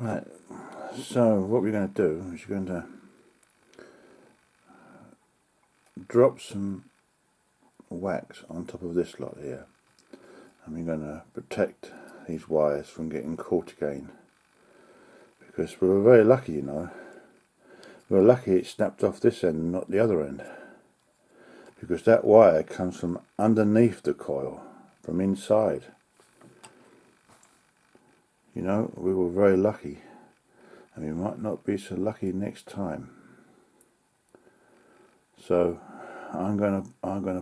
Right, so what we're going to do is you're going to drop some wax on top of this lot here, and we're going to protect these wires from getting caught again, because we were very lucky, you know. We were lucky it snapped off this end and not the other end, because that wire comes from underneath the coil, from inside. You know, we were very lucky, and we might not be so lucky next time. So I'm gonna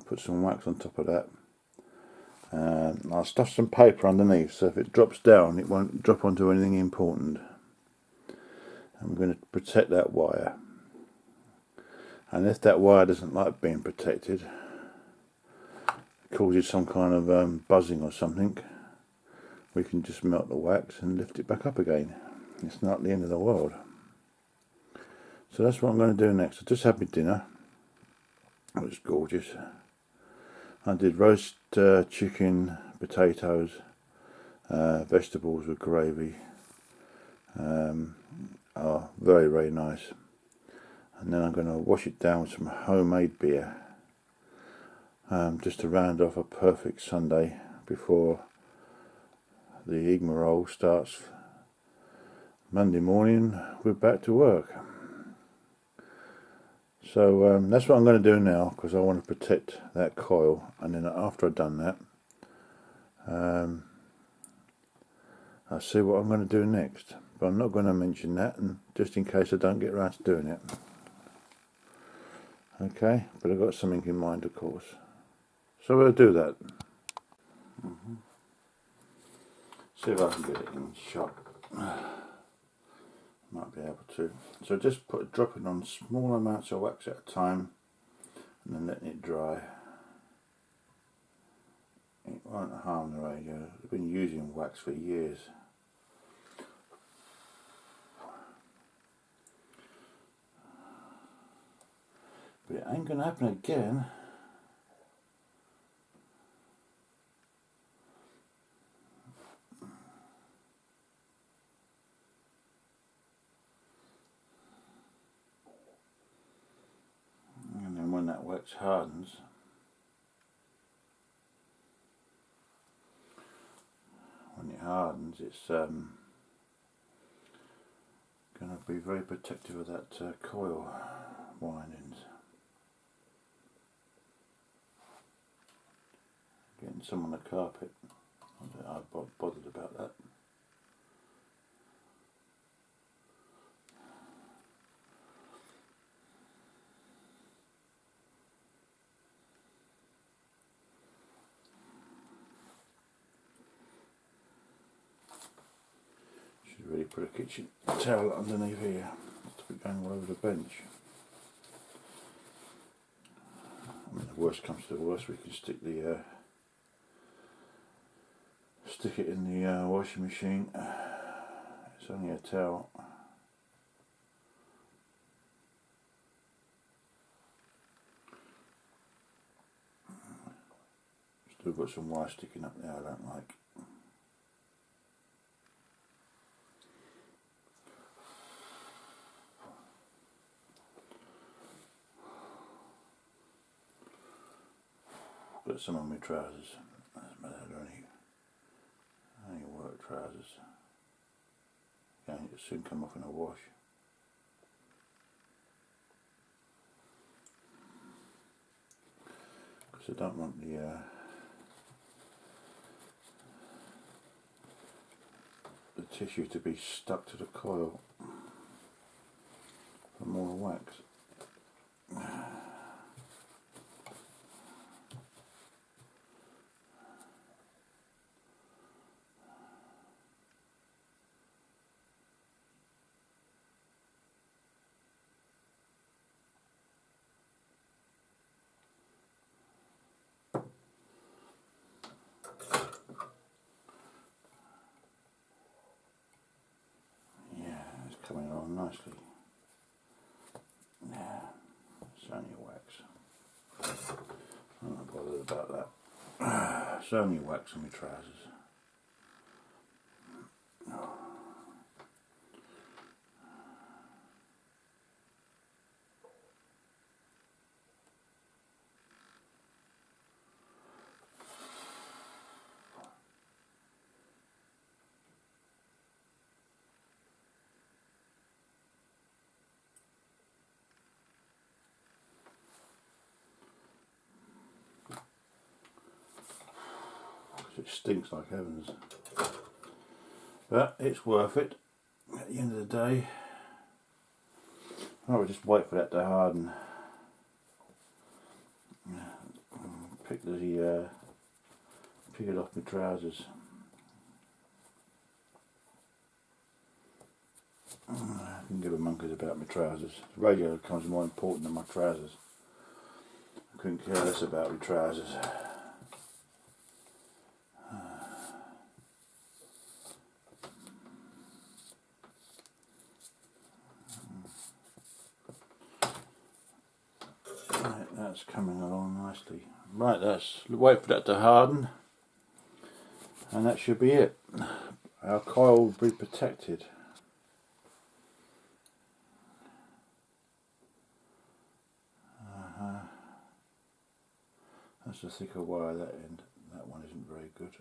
put some wax on top of that, and I'll stuff some paper underneath, so if it drops down it won't drop onto anything important. I'm going to protect that wire, and if that wire doesn't like being protected, causes some kind of buzzing or something, we can just melt the wax and lift it back up again. It's not the end of the world. So that's what I'm going to do next. I just had my dinner. It was gorgeous. I did roast chicken, potatoes, vegetables with gravy. Very, very nice. And then I'm going to wash it down with some homemade beer, just to round off a perfect Sunday before the rigmarole starts. Monday morning we're back to work. So that's what I'm going to do now, because I want to protect that coil, and then after I've done that, I'll see what I'm going to do next. But I'm not going to mention that, and just in case I don't get around to doing it. Okay, but I've got something in mind, of course. So we'll do that. See if I can get it in shot. Might be able to. So just dropping on small amounts of wax at a time, and then letting it dry. It won't harm the radio. I've been using wax for years. But it ain't gonna happen again. And then when that wax hardens, it's going to be very protective of that coil windings. Getting some on the carpet, I'm not bothered about that. Should really put a kitchen towel underneath here to be going all over the bench. I mean, the worst comes to the worst, we can stick it in the washing machine. It's only a towel. Still got some wire sticking up there I don't like. Got some on my trousers. Doesn't matter, they're only work trousers. Going to soon come off in a wash. Because I don't want the tissue to be stuck to the coil for more wax. Coming along nicely. Yeah, it's only wax. I'm not bothered about that. It's only wax on my trousers. it stinks like heavens. But it's worth it at the end of the day. I will just wait for that to harden. Pick it off my trousers. I can give a monkeys about my trousers. The radio becomes more important than my trousers. I couldn't care less about my trousers. Right, that's coming along nicely. Right, let's wait for that to harden, and that should be it. Our coil will be protected. That's a thicker wire, that end. That one isn't very good.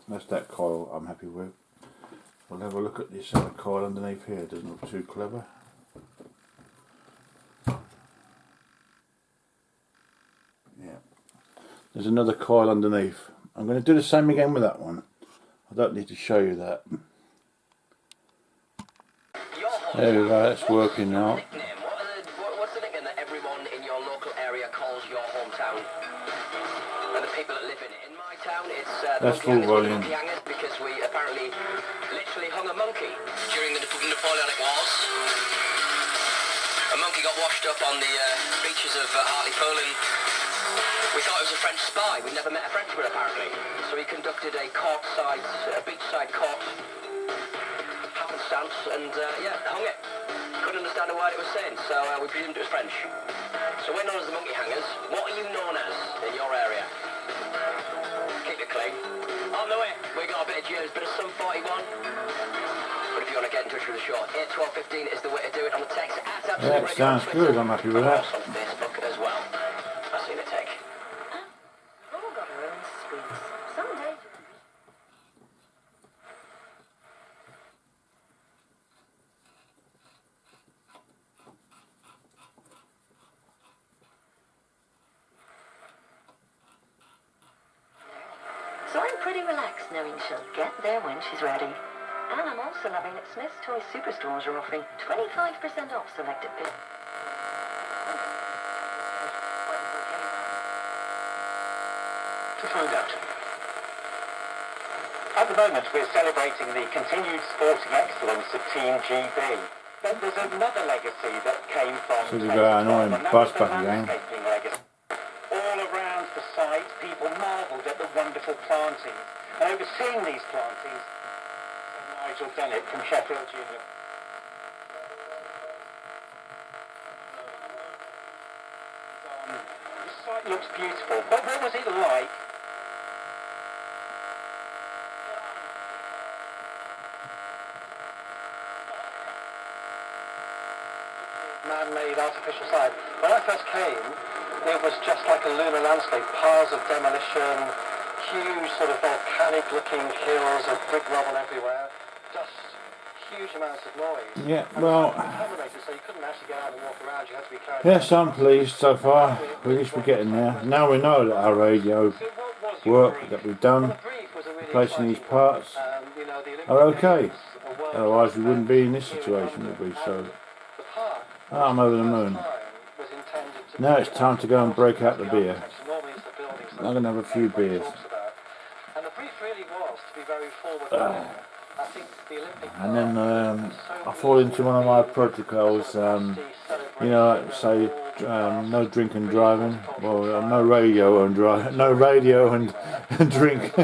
That's that coil I'm happy with. We'll have a look at this other coil underneath here. It doesn't look too clever. Yeah. There's another coil underneath. I'm going to do the same again with that one. I don't need to show you that. There we go, that's working now. What's the nickname that everyone in your local area calls your hometown? And the people that live in it. In my town, it's that's full volume. monkey hangers, because we apparently literally hung a monkey during the Napoleonic Wars. A monkey got washed up on the beaches of Hartlepool. We thought it was a French spy. We'd never met a Frenchman apparently. So he conducted a beachside court happenstance and yeah, hung it. Couldn't understand a word it was saying, so we presumed it was French. So we're known as the monkey hangers. What are you known as in your area? Keep it clean. On the way, we got a bit of James, bit of Sum 41. But if you want to get in touch with the show, 81215 is the way to do it on the text. Yeah, it sounds good. I'm happy with that. On Facebook as well. I've seen it take. All got her own sweets. Someday. So I'm pretty relaxed knowing she'll get there when she's ready. And I'm also loving that Smith's Toy Superstores are offering 25% off selected bits. To find out. At the moment, we're celebrating the continued sporting excellence of Team GB. Then there's another legacy that came from... So we've got our annoying bus back again. Legacy. All around the site, people marvelled at the wonderful plantings. And overseeing these plantings, Nigel Dennett from Sheffield Union. The site looks beautiful, but what was it like? Man-made artificial site. When I first came, it was just like a lunar landscape, piles of demolition, huge sort of volcanic-looking hills of brick rubble everywhere, dust, huge amounts of noise. Yeah, well, So you couldn't actually get out and walk around. You had to be carried. yes, I'm pleased so far. At least we're getting there. Now we know that our radio work that we've done, replacing these parts, are okay. Otherwise we wouldn't be in this situation, would we? So, I'm over the moon. Now it's time to go and break out the beer. I'm going to have a few beers. And then I fall into one of my protocols, you know, like say no drink and driving. Well, no radio and and drink.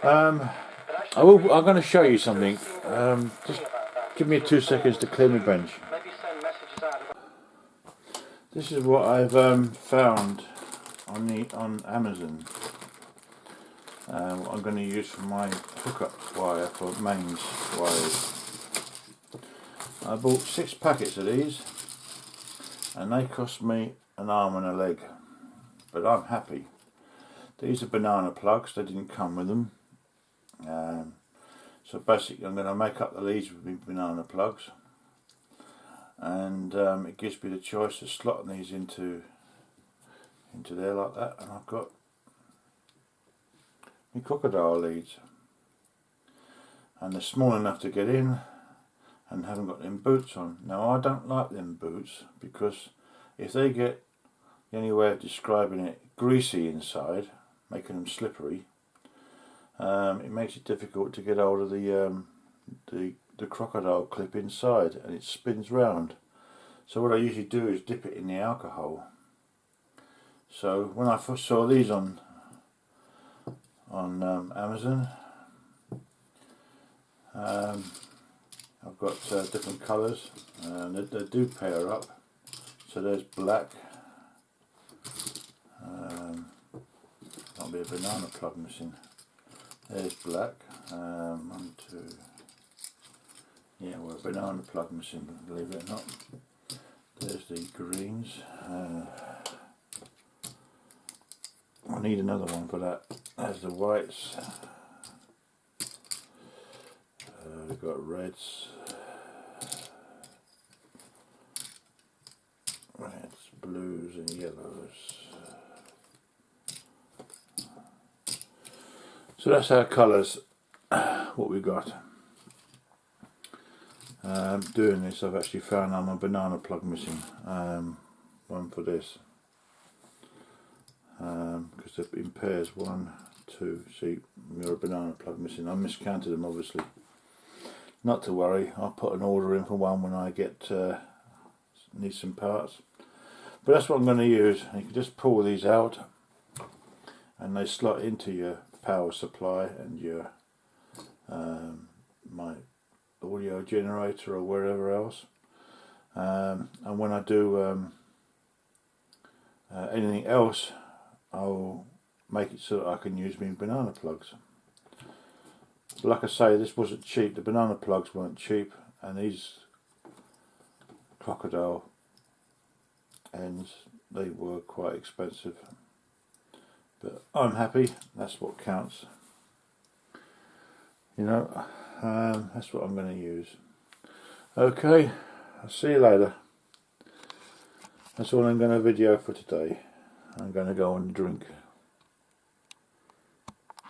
I'm going to show you something. Just give me 2 seconds to clear my bench. This is what I've found on Amazon. What I'm going to use for my hookup wire for mains wires. I bought 6 packets of these, and they cost me an arm and a leg. But I'm happy. These are banana plugs. They didn't come with them. So basically, I'm going to make up the leads with my banana plugs. And it gives me the choice of slotting these into into there like that, and I've got my crocodile leads, and they're small enough to get in and haven't got them boots on. Now I don't like them boots because if they get, the only way of describing it, greasy inside, making them slippery, it makes it difficult to get hold of the crocodile clip inside, and it spins round. So what I usually do is dip it in the alcohol. So when I first saw these on Amazon, I've got different colours, and they do pair up. So there's black, might be a banana plug missing. There's black, 1, 2, yeah, well, a banana plug missing, believe it or not. There's the greens. I need another one for that. There's the whites. We've got reds, blues and yellows. So that's our colours, what we've got. Doing this, I've actually found I'm a banana plug missing, one for this, because they're in pairs, 1, 2, see, you're a banana plug missing. I miscounted them obviously. Not to worry, I'll put an order in for one when I get need some parts. But that's what I'm going to use. You can just pull these out and they slot into your power supply and your my audio generator or wherever else. And when I do anything else, I'll make it so that I can use my banana plugs. But like I say, this wasn't cheap. The banana plugs weren't cheap, and these crocodile ends, they were quite expensive. But I'm happy. That's what counts. You know, that's what I'm going to use. Okay, I'll see you later. That's all I'm going to video for today. I'm going to go and drink.